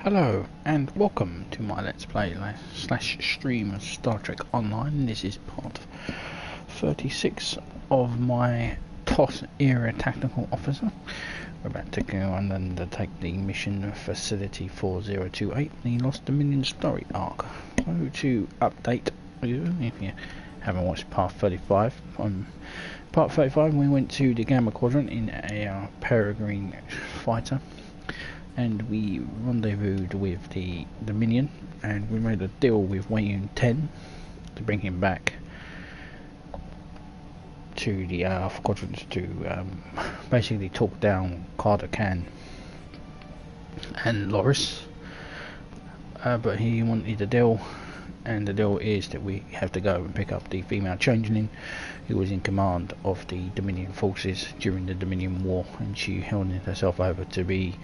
Hello and welcome to my Let's Play slash stream of Star Trek Online. This is part 36 of my TOS era Tactical Officer. We're about to go on and undertake the mission Facility 4028, the Lost Dominion story arc. So to update you, if you haven't watched part 35, part 35 we went to the Gamma Quadrant in a Peregrine fighter. And we rendezvoused with the Dominion, and we made a deal with Wayun 10 to bring him back to the Alpha Quadrant to basically talk down Carter Can and Loris. But he wanted a deal, and the deal is that we have to go and pick up the Female Changeling, who was in command of the Dominion forces during the Dominion War, and she held herself over to be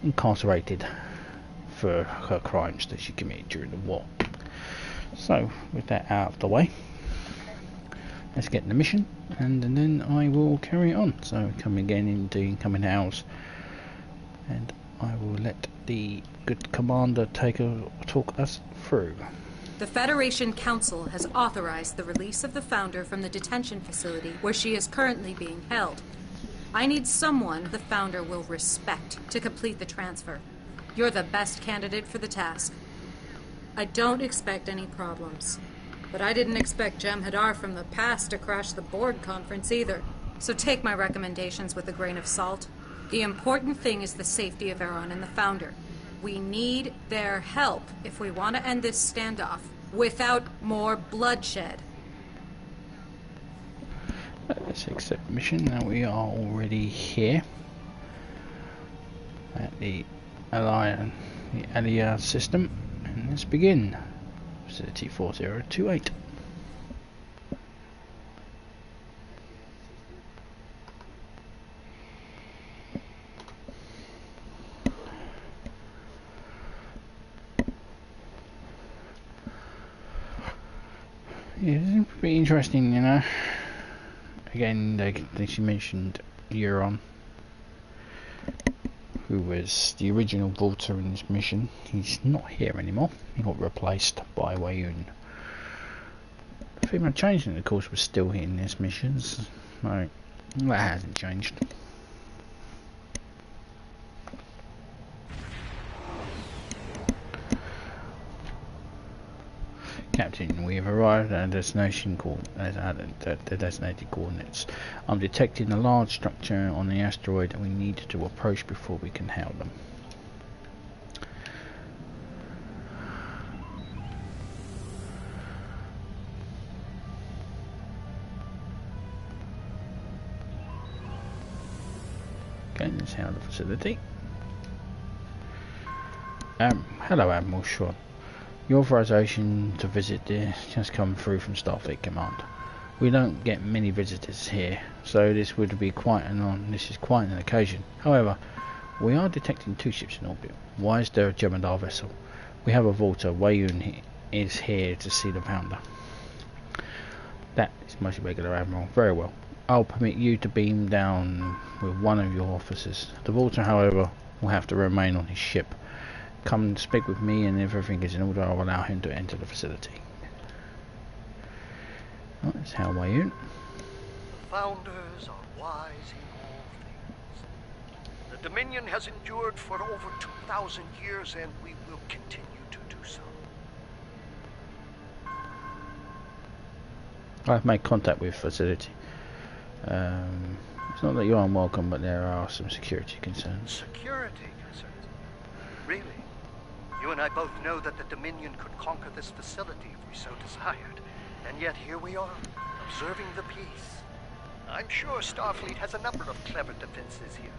incarcerated for her crimes that she committed during the war. So with that out of the way, let's get the mission and then I will carry it on. So come again into incoming hours, and I will let the good commander talk us through. The Federation Council has authorized the release of the Founder from the detention facility where she is currently being held. I need someone the Founder will respect to complete the transfer. You're the best candidate for the task. I don't expect any problems. But I didn't expect Jem'Hadar from the past to crash the board conference either. So take my recommendations with a grain of salt. The important thing is the safety of Aaron and the Founder. We need their help if we want to end this standoff without more bloodshed. Let's accept mission. Now we are already here at the Aliyah system, and let's begin. Facility 4028. Yeah, this is pretty interesting, you know. Again, she mentioned Euron, who was the original Volta in this mission. He's not here anymore. He got replaced by Wayun. The Female Changeling, of course, was still here in this mission. So that hasn't changed. Captain, we have arrived at a destination called the designated coordinates. I'm detecting a large structure on the asteroid and we need to approach before we can hail them. Okay, let's hail the facility. Hello Admiral Shaw. Your authorization to visit has come through from Starfleet Command. We don't get many visitors here, so this is quite an occasion. However, we are detecting two ships in orbit. Why is there a Jem'Hadar vessel? We have a Volta. Wayun is here to see the Founder. That is most regular, Admiral. Very well. I'll permit you to beam down with one of your officers. The Volta, however, will have to remain on his ship. Come speak with me, and if everything is in order, I'll allow him to enter the facility. Oh, that's how Wayun. The Founders are wise in all things. The Dominion has endured for over 2,000 years, and we will continue to do so. I've made contact with facility. It's not that you're unwelcome, but there are some security concerns. Security concerns? Really? You and I both know that the Dominion could conquer this facility if we so desired. And yet here we are, observing the peace. I'm sure Starfleet has a number of clever defenses here.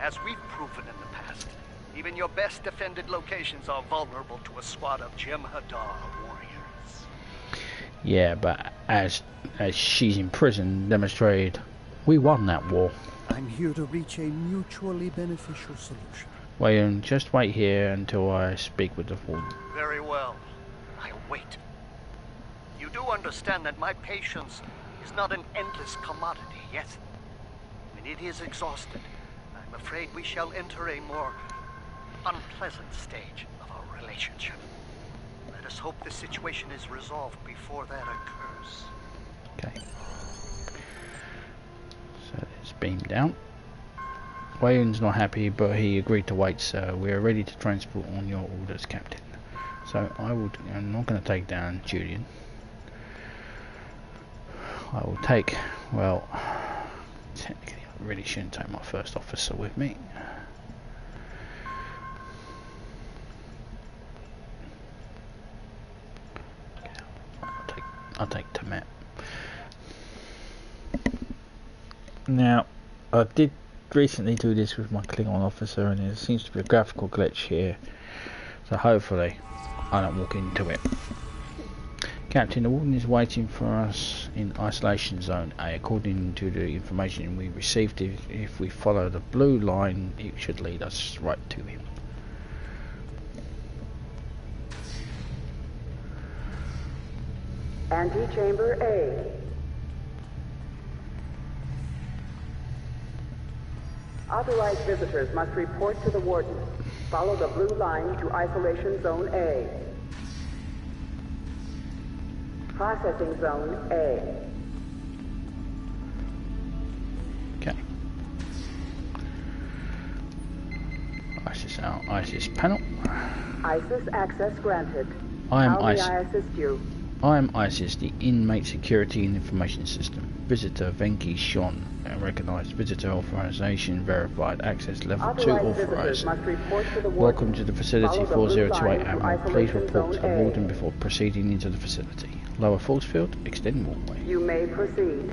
As we've proven in the past, even your best defended locations are vulnerable to a squad of Jem'Hadar warriors. Yeah, but as she's in prison demonstrated, we won that war. I'm here to reach a mutually beneficial solution. Wayun, just wait here until I speak with the Fool. Very well. I'll wait. You do understand that my patience is not an endless commodity, yes? When it is exhausted, I'm afraid we shall enter a more unpleasant stage of our relationship. Let us hope the situation is resolved before that occurs. Okay. So let's beam down. Waylon's not happy, but he agreed to wait, so we are ready to transport on your orders, Captain. So I'm not going to take down Julian. I will take, well, technically I really shouldn't take my first officer with me. I'll take Tamet. Now, I did recently do this with my Klingon officer, and there seems to be a graphical glitch here, so hopefully I don't walk into it. Captain, the warden is waiting for us in isolation zone A. According to the information we received, if we follow the blue line, it should lead us right to him. Antechamber A. Authorized visitors must report to the warden. Follow the blue line to isolation zone A. Processing zone A. Okay. ISIS out. ISIS panel. ISIS access granted. I am How may ISIS. I assist you? I am ISIS, the Inmate Security and Information System. Visitor Venki Shon. Recognized. Visitor authorization verified. Access level 2 Authorized visitors authorized. must report to the warden. Welcome to the facility Follow the blue 4028 line to Admiral. Please isolation report to the zone A. warden before proceeding into the facility. Lower force field, extend walkway. You may proceed.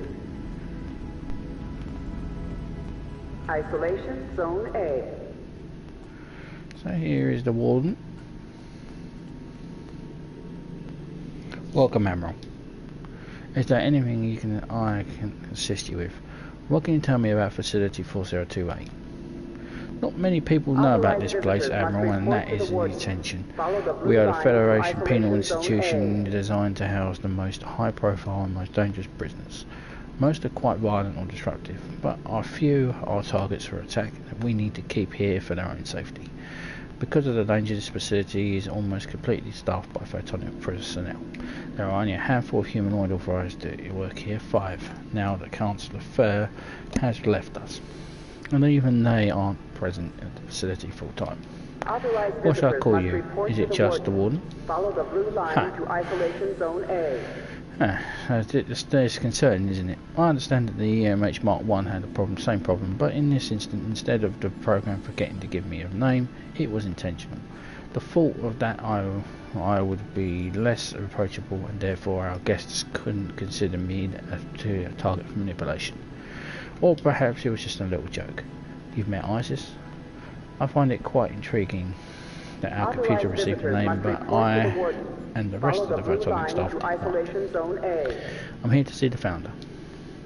Isolation zone A. So here is the warden. Welcome, Admiral. Is there anything I can assist you with? What can you tell me about facility 4028? Not many people know about this place, Admiral, and that is the detention. We are the Federation penal institution designed to house the most high-profile and most dangerous prisoners. Most are quite violent or disruptive, but a few are targets for attack that we need to keep here for their own safety. Because of the danger, this facility is almost completely staffed by photonic personnel. There are only a handful of humanoid authorized to work here, 5. Now that Chancellor Fair has left us. And even they aren't present at the facility full time. What shall I call you? Is it just the warden? Follow the blue line to isolation zone A. It's concerning, isn't it? I understand that the EMH Mark 1 had a same problem, but in this instance, instead of the program forgetting to give me a name, it was intentional. The fault of that I would be less approachable, and therefore our guests couldn't consider me a target for manipulation. Or perhaps it was just a little joke. You've met ISIS? I find it quite intriguing that our computer received a name, but I and the rest of the photonic staff did not. I'm here to see the founder.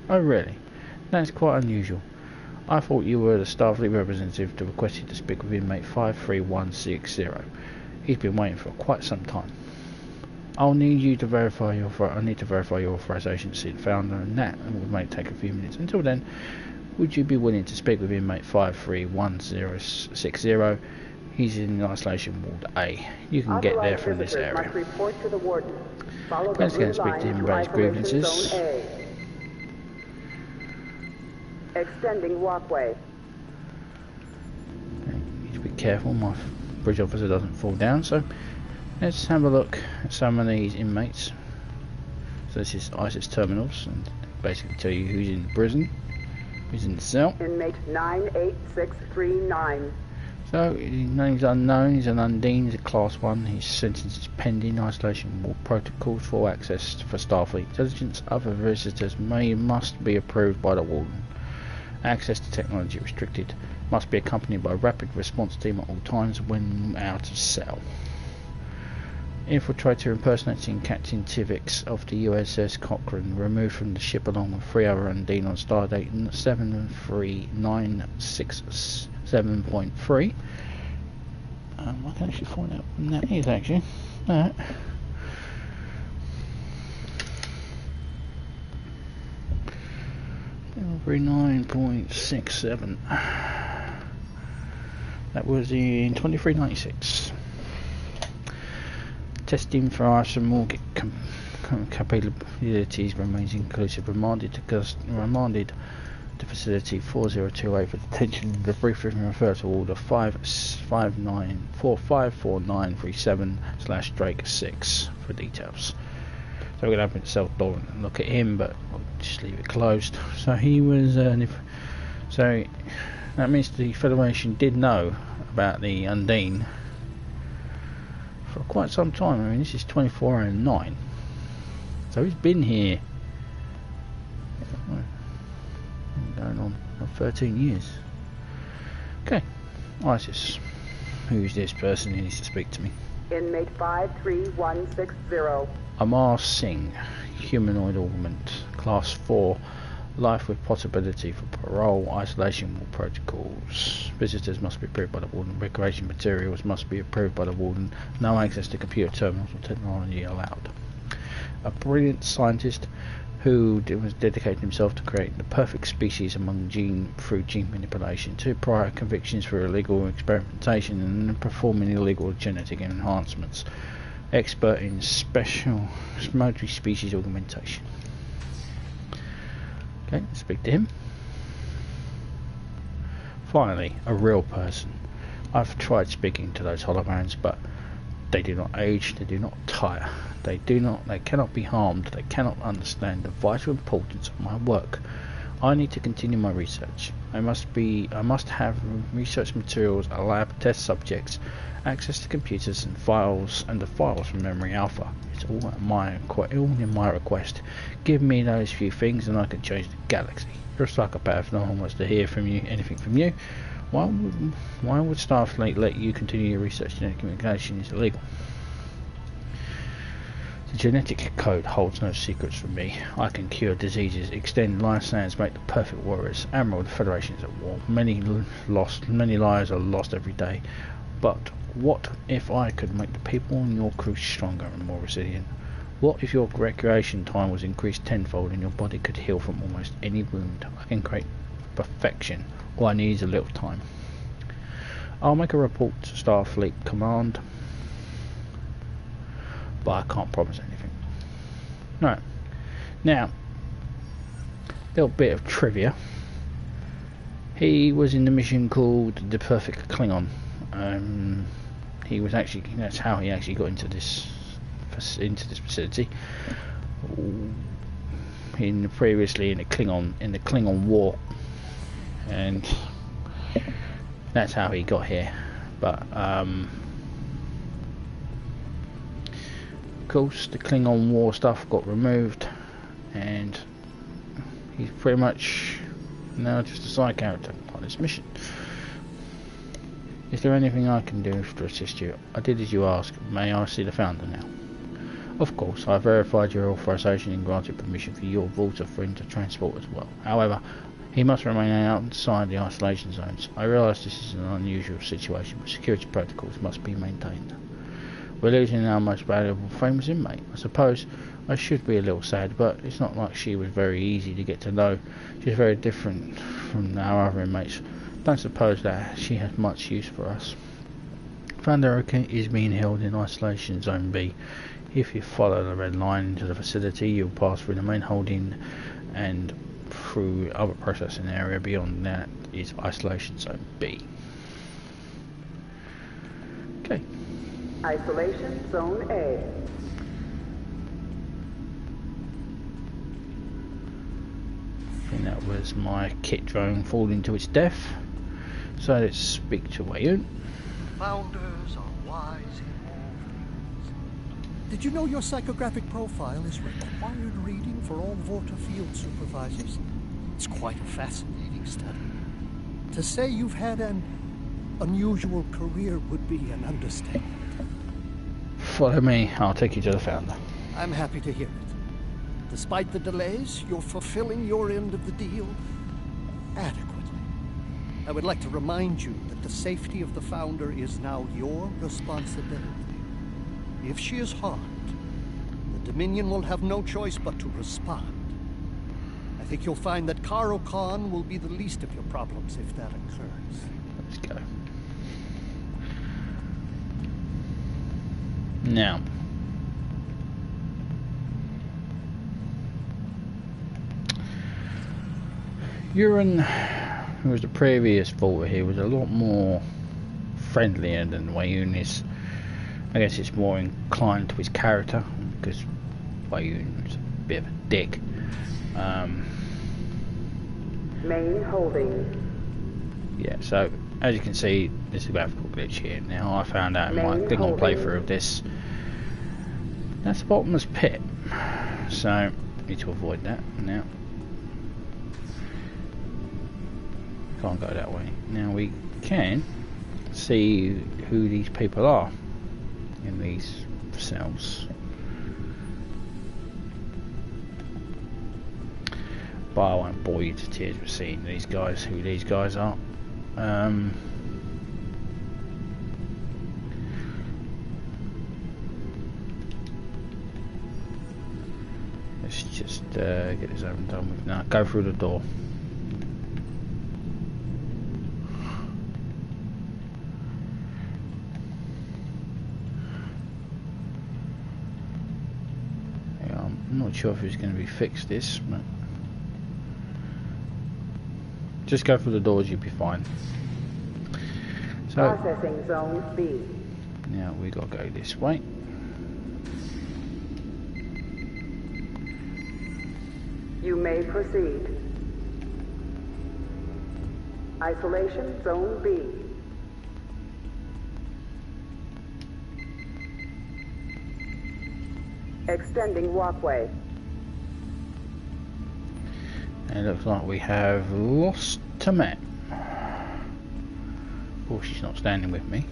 Oh really? That's quite unusual. I thought you were the Starfleet representative that requested to speak with inmate 53160. He's been waiting for quite some time. I need to verify your authorization to see the founder, and that may take a few minutes. Until then, would you be willing to speak with inmate 53160? He's in isolation ward A. You can get there from this area. Let's go and speak to him about his grievances. Extending walkway. Okay, need to be careful my bridge officer doesn't fall down, so let's have a look at some of these inmates. So this is ISIS terminals, and basically tell you who's in the prison, who's in the cell. Inmate 98639. So his name's unknown, he's an Undine, he's a class 1, his sentence is pending, isolation ward protocols, full access for Starfleet intelligence, other visitors must be approved by the warden. Access to technology restricted, must be accompanied by a rapid response team at all times when out of cell. Infiltrator impersonating Captain Tivix of the USS Cochrane, removed from the ship along with 3 other Undine on Stardate 73967.3. I can actually find out when that is actually. That. 9.67. That was in 2396. Testing for isomorphic capabilities remains inclusive. Remanded to facility 4028 for detention. The briefing refer to order 559454937/Drake 6 for details. So we're going to open the cell door and look at him, but we'll just leave it closed. So he was so that means the Federation did know about the Undine for quite some time. I mean, this is 2409, so he's been here going on 13 years. Okay, ISIS. Who's this person who needs to speak to me? Inmate 53160. Amar Singh, humanoid augment, class 4, life with possibility for parole, isolation protocols. Visitors must be approved by the warden. Recreation materials must be approved by the warden. No access to computer terminals or technology allowed. A brilliant scientist who was dedicating himself to creating the perfect species through gene manipulation. 2 prior convictions for illegal experimentation and performing illegal genetic enhancements. Expert in special multi-species augmentation. Okay, let's speak to him. Finally, a real person. I've tried speaking to those holograms, but they do not age, they do not tire, they cannot be harmed, they cannot understand the vital importance of my work. I need to continue my research. I must have research materials, a lab, test subjects, access to computers and the files from Memory Alpha. It's all in my request. Give me those few things and I can change the galaxy. You're a psychopath, no one wants to hear from you, anything from you. Why would Starfleet let you continue your research? Genetic communication is illegal. The genetic code holds no secrets from me. I can cure diseases, extend lifespans, make the perfect warriors. Admiral, the Federation is at war. Many lives are lost every day. But what if I could make the people on your crew stronger and more resilient? What if your recreation time was increased tenfold and your body could heal from almost any wound? I can create perfection. All I need is a little time. I'll make a report to Starfleet Command, but I can't promise anything. Right. Now, little bit of trivia. He was in the mission called The Perfect Klingon. He was actually, that's how he actually got into this facility. Previously in the Klingon War, and that's how he got here. But of course the Klingon War stuff got removed and he's pretty much now just a side character on this mission. Is there anything I can do to assist you? I did as you asked. May I see the founder now? Of course, I verified your authorization and granted permission for your vaulter friend to transport as well. However, he must remain outside the isolation zones. I realise this is an unusual situation, but security protocols must be maintained. We're losing our most valuable, famous inmate. I suppose I should be a little sad, but it's not like she was very easy to get to know. She's very different from our other inmates. Don't suppose that she has much use for us. Founder is being held in Isolation Zone B. If you follow the red line into the facility, you'll pass through the main holding and through other processing area. Beyond that is Isolation Zone B. Okay. Isolation Zone A. And that was my kit drone falling to its death. So let's speak to Wayun. Founders are wise in all things. Did you know your psychographic profile is required reading for all Vorta field supervisors? It's quite a fascinating study. To say you've had an unusual career would be an understatement. Follow me, I'll take you to the founder. I'm happy to hear it. Despite the delays, you're fulfilling your end of the deal adequately. I would like to remind you that the safety of the founder is now your responsibility. If she is harmed, the Dominion will have no choice but to respond. I think you'll find that Karo Khan will be the least of your problems if that occurs. Let's go. Now, Urine, who was the previous vaulter here, was a lot more friendlier than Wayun is. I guess it's more inclined to his character, because Wayun's a bit of a dick. Main holding. Yeah, so as you can see, there's a graphical glitch here. Now, I found out in my thing on playthrough of this, that's the bottomless pit, so need to avoid that. Now, can't go that way. Now we can see who these people are in these cells, but I won't bore you to tears with seeing these guys, who these guys are. Let's just get this over and done with now. Go through the door. Yeah, I'm not sure if it's going to be fixed this, but just go through the doors, you'll be fine. So, Processing zone B. now we got to go this way. You may proceed. Isolation zone B. Extending walkway. And it looks like we have lost to map. Of course, she's not standing with me.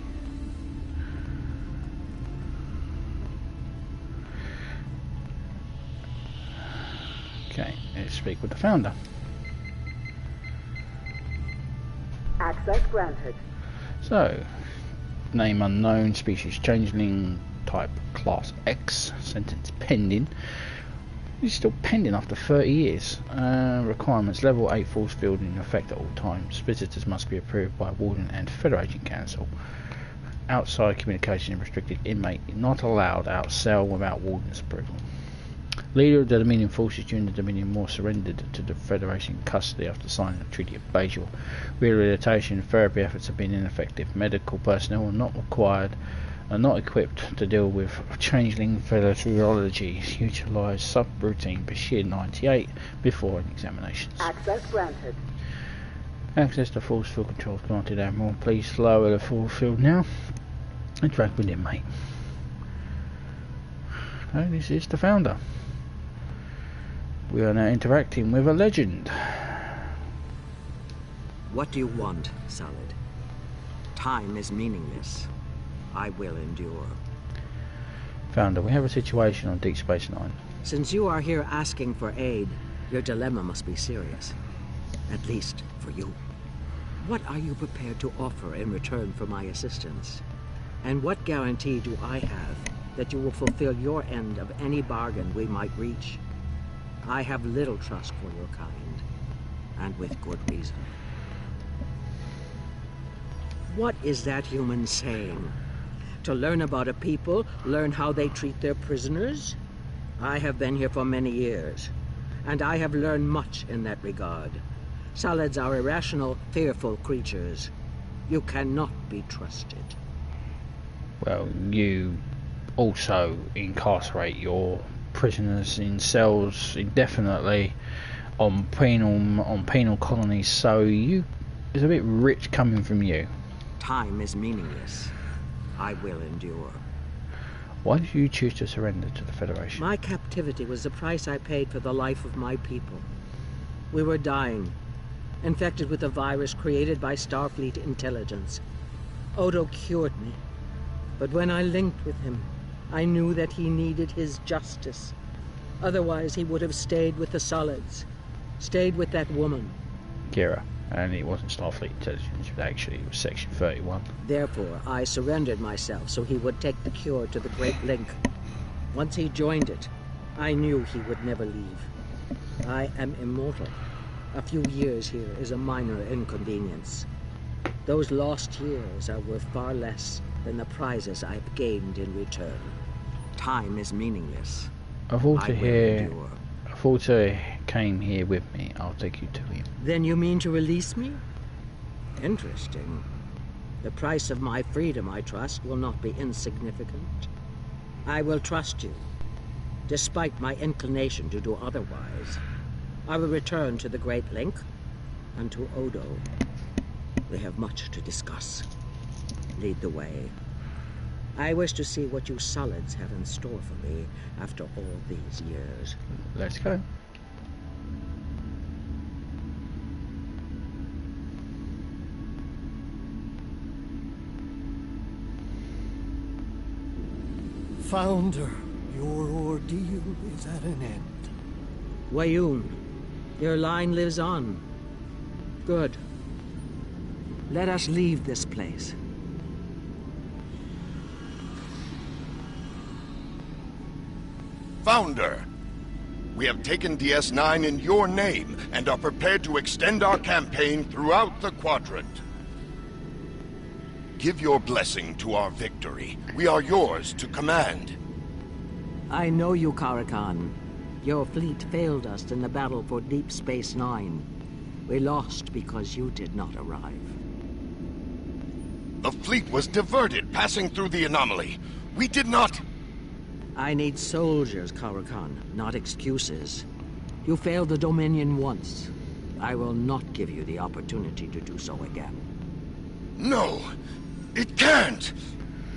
Okay, let's speak with the founder. Access granted. So, name unknown, species changeling, type class X, sentence pending. It's still pending after 30 years. Requirements: level 8 force field in effect at all times. Visitors must be approved by Warden and Federation Council. Outside communication restricted. Inmate not allowed out cell without Warden's approval. Leader of the Dominion forces during the Dominion War surrendered to the Federation custody after signing the Treaty of Bajor. Rehabilitation and therapy efforts have been ineffective. Medical personnel are not required, are not equipped to deal with changeling physiology. Utilise subroutine Bashir 98 before an examination. Access granted. Access to force field controls granted, Admiral. Please lower the force field now. Interact with inmate. So this is the founder. We are now interacting with a legend. What do you want, Solid? Time is meaningless. I will endure. Founder, we have a situation on Deep Space Nine. Since you are here asking for aid, your dilemma must be serious. At least for you. What are you prepared to offer in return for my assistance? And what guarantee do I have that you will fulfill your end of any bargain we might reach? I have little trust for your kind, and with good reason. What is that human saying? To learn about a people, learn how they treat their prisoners? I have been here for many years, and I have learned much in that regard. Solids are irrational, fearful creatures. You cannot be trusted. Well, you also incarcerate your prisoners in cells indefinitely on penal colonies, so it's a bit rich coming from you. Time is meaningless. I will endure. Why did you choose to surrender to the Federation? My captivity was the price I paid for the life of my people. We were dying, infected with a virus created by Starfleet intelligence. Odo cured me, but when I linked with him, I knew that he needed his justice. Otherwise, he would have stayed with the Solids, stayed with that woman. Kira, and it wasn't Starfleet intelligence, but actually it was Section 31. Therefore, I surrendered myself so he would take the cure to the Great Link. Once he joined it, I knew he would never leave. I am immortal. A few years here is a minor inconvenience. Those lost years are worth far less than the prizes I've gained in return. Time is meaningless. If Walter came here with me, I'll take you to him. Then you mean to release me? Interesting. The price of my freedom, I trust, will not be insignificant. I will trust you, despite my inclination to do otherwise. I will return to the Great Link and to Odo. We have much to discuss. Lead the way. I wish to see what you solids have in store for me after all these years. Let's go. Founder, your ordeal is at an end. Wayoon, your line lives on. Good. Let us leave this place. Founder, we have taken DS9 in your name and are prepared to extend our campaign throughout the quadrant. Give your blessing to our victory. We are yours to command. I know you, Karakan. Your fleet failed us in the battle for Deep Space Nine. We lost because you did not arrive. The fleet was diverted, passing through the anomaly. We did not... I need soldiers, Karakan, not excuses. You failed the Dominion once. I will not give you the opportunity to do so again. No! It can't!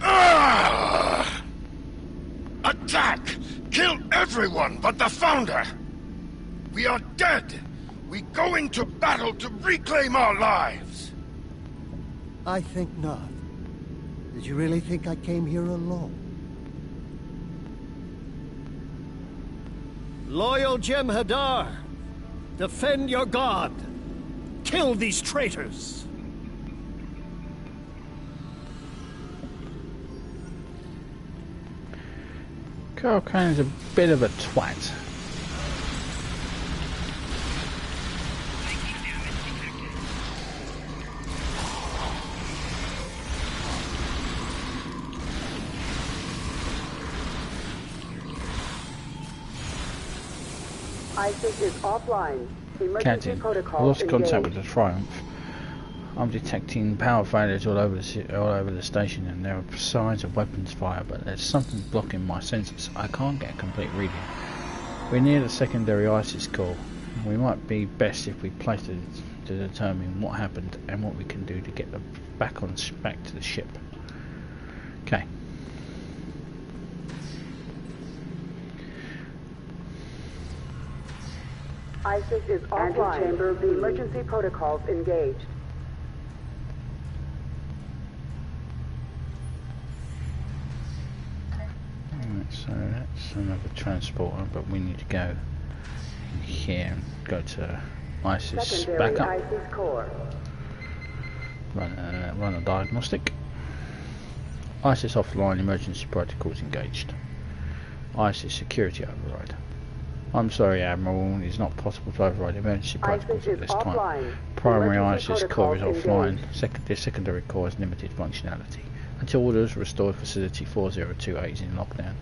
Ah! Attack! Kill everyone but the Founder! We are dead! We go into battle to reclaim our lives! I think not. Did you really think I came here alone? Loyal Jem'Hadar! Defend your god! Kill these traitors! Karakan is a bit of a twat. ISIS is offline. Emergency Captain, I protocol lost contact engaged. with the Triumph. I'm detecting power failures all over the station, and there are signs of weapons fire, but there's something blocking my sensors. I can't get a complete reading. We're near the secondary ISIS core. We might be best if we place it to determine what happened and what we can do to get them back to the ship. Okay. ISIS is offline. Chamber B. Emergency protocols engaged. Alright, so that's another transporter, but we need to go in here and go to ISIS Secondary backup. ISIS core. Run a diagnostic. ISIS offline, emergency protocols engaged. ISIS security override. I'm sorry, Admiral, it is not possible to override emergency protocols at this time. Primary ISIS core is offline. The secondary core has limited functionality. Until orders, restored facility 4028 is in lockdown.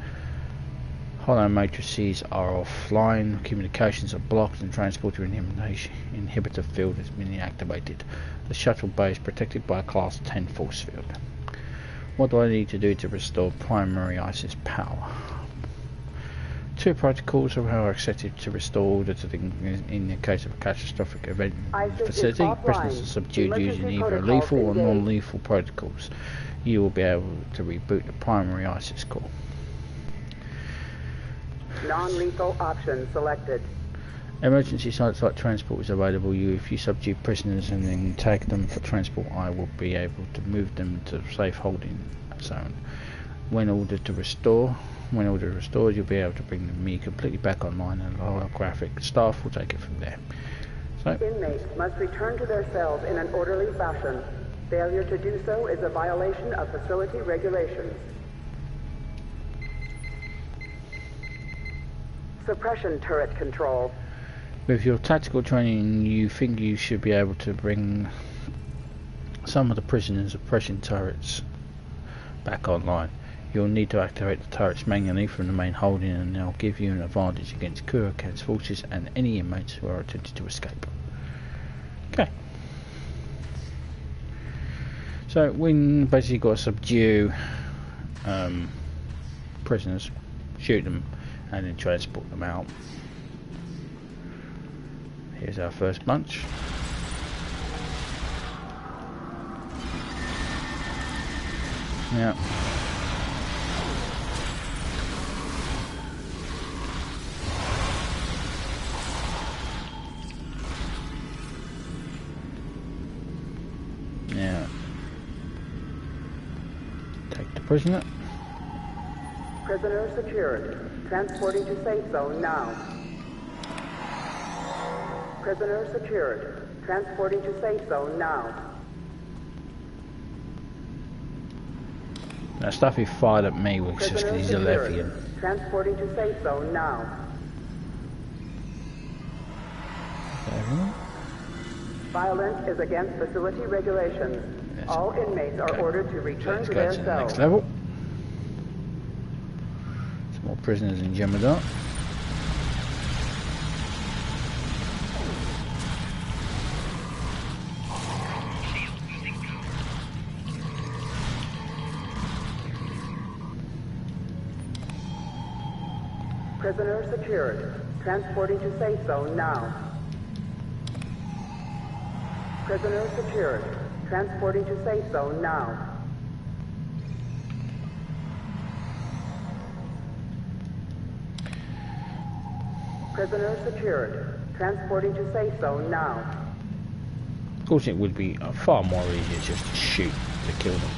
Hollow matrices are offline, communications are blocked, and transporter inhibitor field has been inactivated. The shuttle bay is protected by a Class 10 force field. What do I need to do to restore primary ISIS power? 2 protocols are accepted to restore order to in the case of a catastrophic event in the facility. Prisoners are subdued using either lethal or non-lethal protocols. You will be able to reboot the primary ISIS core. Non-lethal option selected. Emergency site transport is available. If you subdue prisoners and then tag them for transport, I will be able to move them to a safe holding zone. When ordered restored, you'll be able to bring me completely back online, and the holographic staff will take it from there. So, Inmates must return to their cells in an orderly fashion. Failure to do so is a violation of facility regulations. Suppression turret control. with your tactical training, you think you should be able to bring some of the prisoners' suppression turrets back online. You'll need to activate the turrets manually from the main holding, and they'll give you an advantage against Kurakad's forces and any inmates who are attempting to escape. Okay. So we basically got to subdue prisoners, shoot them, and then transport them out. Here's our first bunch. Yeah. Yeah. Take the prisoner. Prisoner secured. Transporting to safe zone now. Prisoner secured. Transporting to safe zone now. That stuff he fired at me was just because he's a Levian. Transporting to safe zone now. Violence is against facility regulations. All inmates are ordered to return to their cells. Next level. Some more prisoners in Jemadar. Prisoner secured. Transporting to safe zone now. Prisoner secured. Transporting to safe zone now. Prisoner secured. Transporting to safe zone now. Of course, it would be far more easier just to shoot to kill them.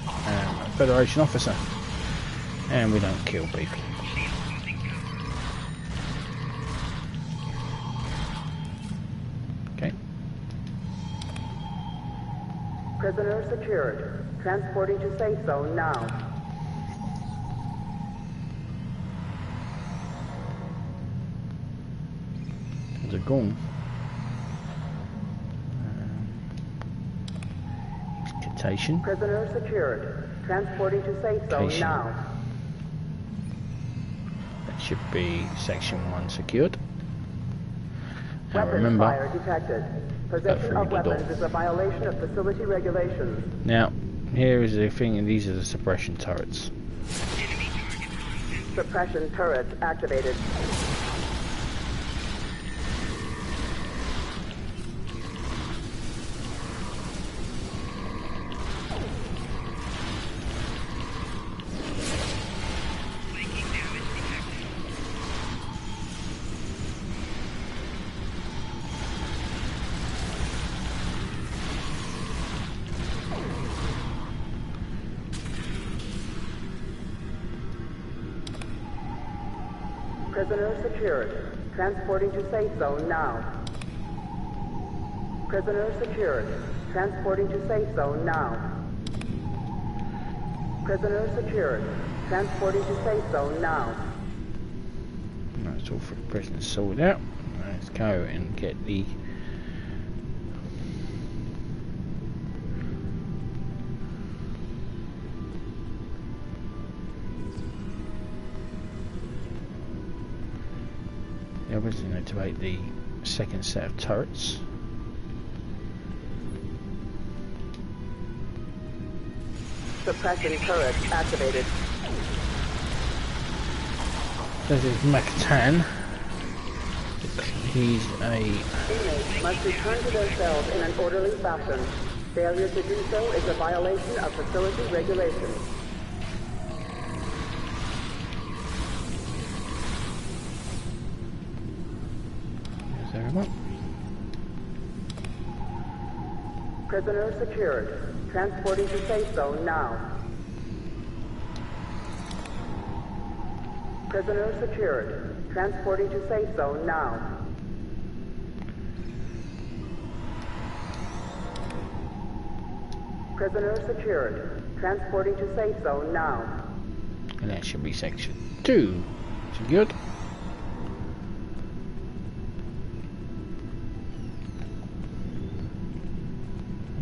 I am a Federation officer, and we don't kill people. Okay. Prisoner secured. Transporting to safe zone now. There's a gun. Excitation. Prisoner secured. Transporting to safe zone now. That should be section 1 secured. Now Weapons remember, fire detected. Possession of weapons is a violation of facility regulations. now here is the thing, and these are the suppression turrets. Suppression turrets activated. Prisoner secured. Transporting to safe zone now. Prisoner secured. Transporting to safe zone now. Prisoner secured. Transporting to safe zone now. That's all for prisoners sorted out. Let's go and get the obviously need to make the second set of turrets. Suppression turret activated. This is Mactan. He's a... Inmates must return to their cells in an orderly fashion. Failure to do so is a violation of facility regulations. There's everyone. Prisoner secured. Transporting to safe zone now. Prisoner secured. Transporting to safe zone now. Prisoner secured. Transporting to safe zone now. And that should be section 2. Secured.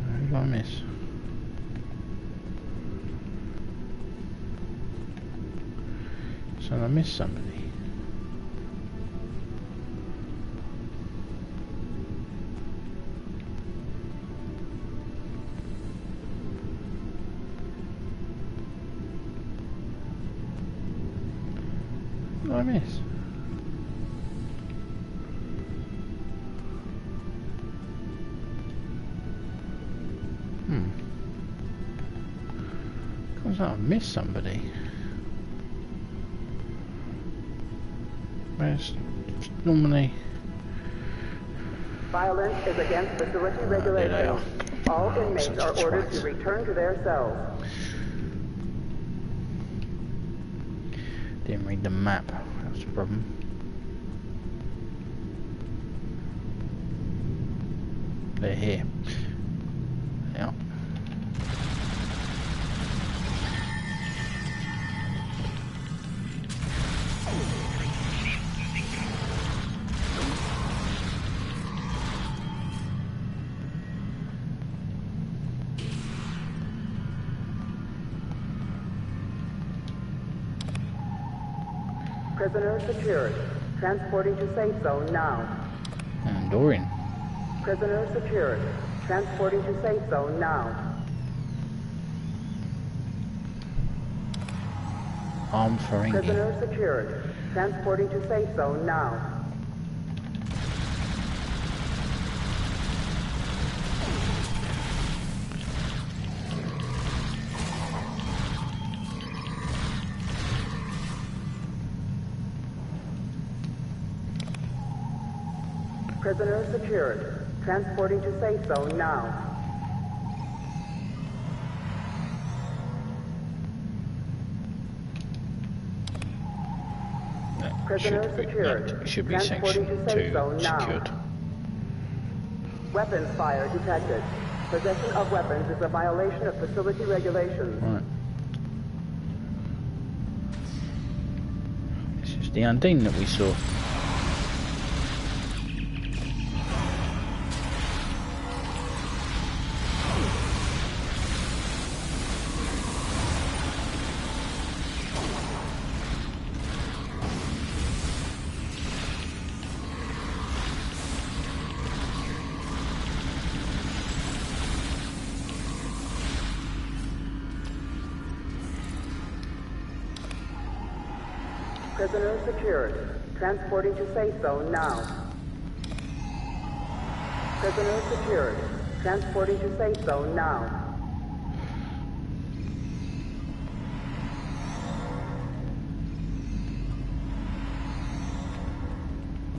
Who did I miss? So I missed somebody. What did I miss? Comes out I missed somebody. Where's normally? Violence is against facility regulations. All inmates are ordered to return to their cells. Didn't read the map. That's the problem. They're here. Yeah. Prisoner secured. Transporting to safe zone now. And Dorian. Prisoner secured. Transporting to safe zone now. Armed Ferengi. Prisoner secured. Transporting to safe zone now. Prisoner secured. Transporting to safe zone now. Prisoner secured. Should be Transporting section to safe 2 zone now. secured. Weapons fire detected. Possession of weapons is a violation of facility regulations. Right. This is the Undine that we saw. Prisoner secured. Transporting to safe zone now. Prisoner secured. Transporting to safe zone now.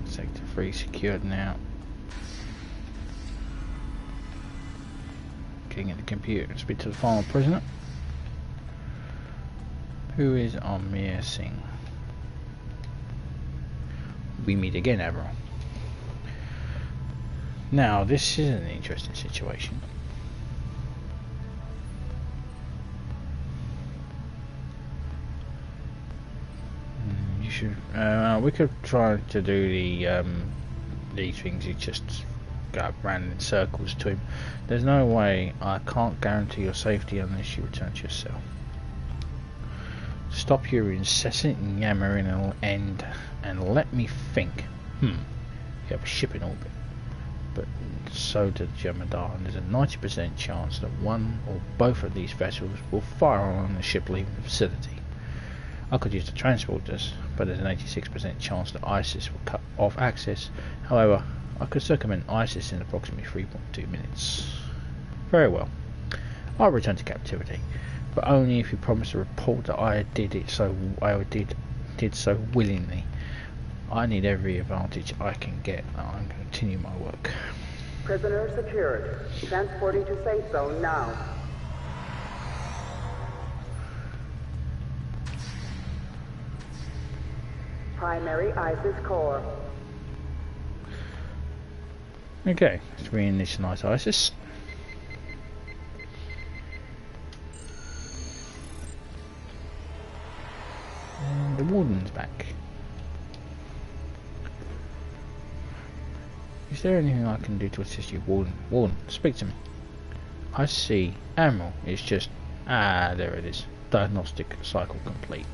Sector 3 secured now. Getting at the computer. Speak to the final prisoner. Who is Amir Singh? We meet again, Admiral. Now, this is an interesting situation. You should. We could try to do the these things. You just go around in circles to him. There's no way. I can't guarantee your safety unless you return to your cell. Stop your incessant yammering and let me think. You have a ship in orbit, but so did Jemadar, and there's a 90% chance that one or both of these vessels will fire on the ship leaving the facility. I could use the transporters, but there's an 86% chance that ISIS will cut off access. However, I could circumvent ISIS in approximately 3.2 minutes. Very well. I'll return to captivity, but only if you promise to report that I did so willingly. I need every advantage I can get, and I'm going to continue my work. Prisoner secured. Transporting to safe zone now. Primary ISIS core. Okay, let's reinitialize ISIS. And the Warden's back. Is there anything I can do to assist you, Warden? Warden, speak to me. I see. Admiral, it's just... there it is. Diagnostic cycle complete.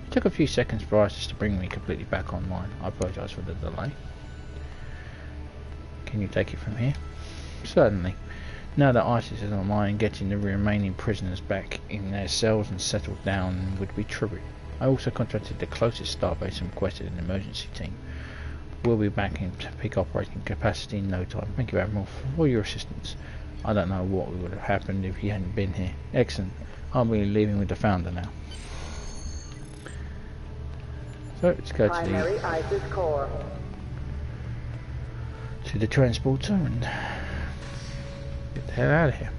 It took a few seconds for ISIS to bring me completely back online. I apologise for the delay. Can you take it from here? Certainly. Now that ISIS is online, getting the remaining prisoners back in their cells and settled down would be trivial. I also contacted the closest starbase and requested an emergency team. We'll be back in peak operating capacity in no time. Thank you, Admiral, for all your assistance. I don't know what would have happened if he hadn't been here. Excellent. I'll be leaving with the Founder now. So let's go Primary ISIS core. to the transporter and get the hell out of here.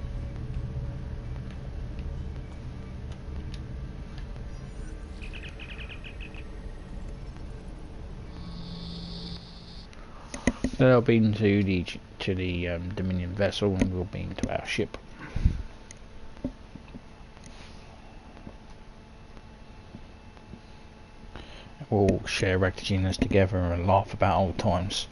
They'll be into the Dominion vessel, and we'll be into our ship. We'll share rectagines together and laugh about old times.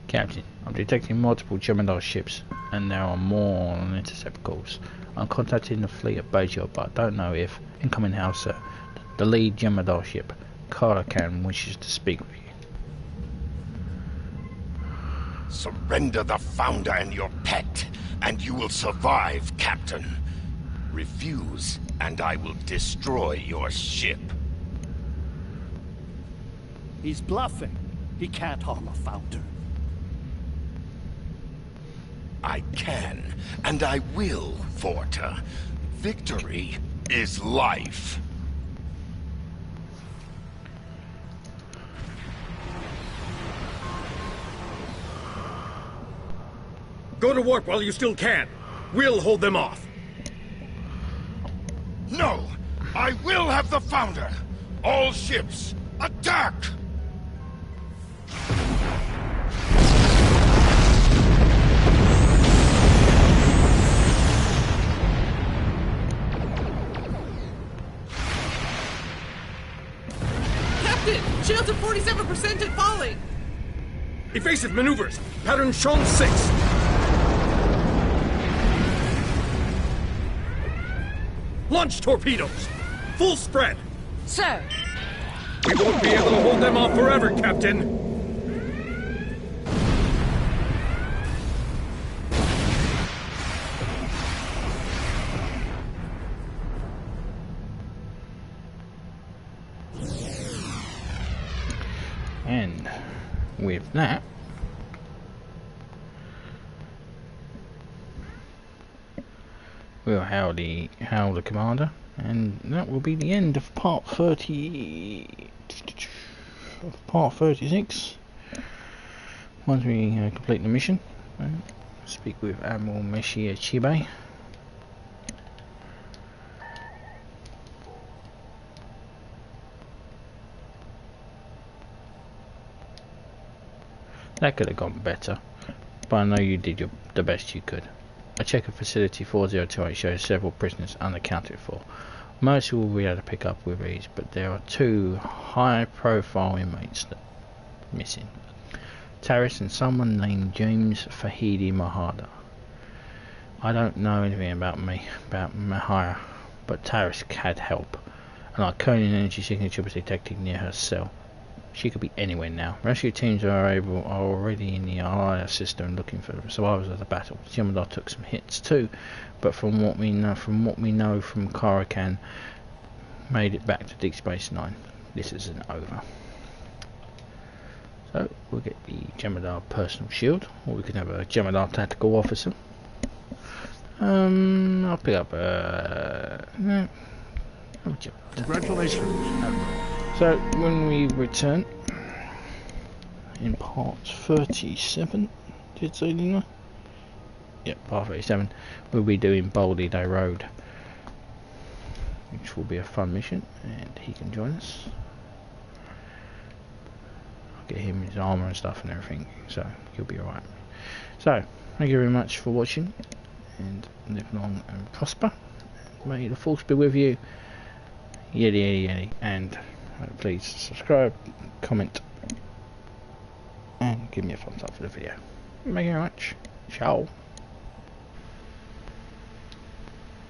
Captain, I'm detecting multiple Gemini ships, and there are more on intercept calls. I'm contacting the fleet at Bajor, but I don't know if incoming house, sir. The lead Gemini ship, Karakan, wishes to speak with you. Surrender the Founder and your pet, and you will survive, Captain. Refuse, and I will destroy your ship. He's bluffing. He can't harm a Founder. I can, and I will, Vorta. Victory is life. Go to warp while you still can. We'll hold them off. No! I will have the Founder! All ships, attack! Shields at 47% and falling! Evasive maneuvers! Pattern shown 6! Launch torpedoes! Full spread! Sir! We won't be able to hold them off forever, Captain! And with that, we'll hail the commander, and that will be the end of part 36. Once we complete the mission, speak with Admiral Meshia Chibe. That could have gone better, but I know you did the best you could. A check of facility 4028 shows several prisoners unaccounted for. Most will be able to pick up with ease, but there are 2 high-profile inmates that are missing. Taris and someone named James Fahidi Mahada. I don't know anything about Mahara, but Taris had help, and our Conan energy signature was detected near her cell. She could be anywhere now. Rescue teams are already in the Alliance system looking for survivors of the battle. Jem'Hadar took some hits too, but from what we know from Karakan, made it back to Deep Space Nine. This isn't over. So we'll get the Jem'Hadar personal shield, or we can have a Jem'Hadar tactical officer. I'll pick up Congratulations. So when we return in part 37, did it say, didn't I? Yep, part 37, we'll be doing Baldy Day Road, which will be a fun mission, and he can join us. I'll get him his armour and stuff and everything, so he'll be alright. So, thank you very much for watching, and live long and prosper. May the force be with you. Yeti yeti yeti. And please subscribe, comment, and give me a thumbs up for the video. Thank you very much. Ciao.